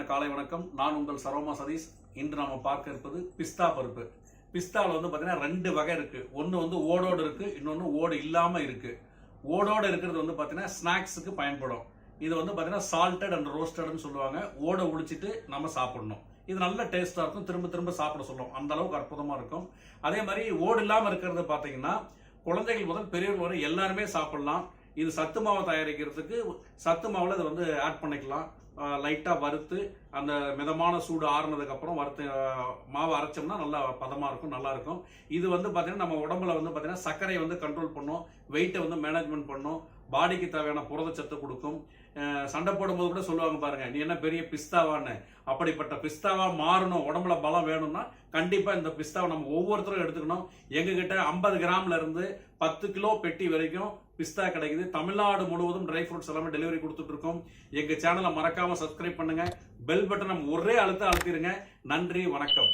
காலை வணக்கம். நான் உங்கள் சரோமா சதீஷ். இன்று நாம பார்க்க இருப்பது பிஸ்தா பருப்பு. பிஸ்தாவில் வந்து பார்த்தீங்கன்னா ரெண்டு வகை இருக்கு. ஒன்று வந்து ஓடோடு இருக்கு, இன்னொன்று ஓடு இல்லாம இருக்கு. ஓடோடு இருக்கிறது வந்து பார்த்தீங்கன்னா ஸ்நாக்ஸுக்கு பயன்படும். இது வந்து பார்த்தீங்கன்னா சால்டட் அண்ட் ரோஸ்டட்னு சொல்லுவாங்க. ஓடை உடிச்சிட்டு நம்ம சாப்பிடணும். இது நல்ல டேஸ்டா இருக்கும். திரும்ப திரும்ப சாப்பிட சொல்லும். அந்த அளவுக்கு அற்புதமா இருக்கும். அதே மாதிரி ஓடு இல்லாம இருக்கிறது பார்த்தீங்கன்னா குழந்தைகள் முதல் பெரியவர்கள் வரை எல்லாருமே சாப்பிடலாம். இது சத்து மாவை தயாரிக்கிறதுக்கு சத்து மாவுல இதை வந்து ஆட் பண்ணிக்கலாம். லைட்டா வறுத்து அந்த மிதமான சூடு ஆறுனதுக்கு அப்புறம் வறுத்து மாவை அரைச்சோம்னா நல்லா பதமா இருக்கும், நல்லா இருக்கும். இது வந்து பாத்தீங்கன்னா நம்ம உடம்புல வந்து பாத்தீங்கன்னா சர்க்கரையை வந்து கண்ட்ரோல் பண்ணும், வெயிட்டை வந்து மேனேஜ்மெண்ட் பண்ணும், பாடிக்கு தேவையான புரதச்சத்து கொடுக்கும். சண்டை போடும்போது கூட சொல்லுவாங்க பாருங்க, நீ என்ன பெரிய பிஸ்தாவான்னு. அப்படிப்பட்ட பிஸ்தாவா மாறணும், உடம்புல பலம் வேணும்னா கண்டிப்பா இந்த பிஸ்தாவை நம்ம ஒவ்வொருத்தரும் எடுத்துக்கணும். எங்க கிட்ட 50 கிராம்ல இருந்து 10 கிலோ பெட்டி வரைக்கும் பிஸ்தா கிடைக்குது. தமிழ்நாடு முழுவதும் ட்ரை ஃப்ரூட்ஸ் எல்லாமே டெலிவரி கொடுத்துட்டு இருக்கோம். எங்க சேனலை மறக்காம சப்ஸ்கிரைப் பண்ணுங்க. பெல் பட்டன் ஒரே அழுத்திருங்க. நன்றி, வணக்கம்.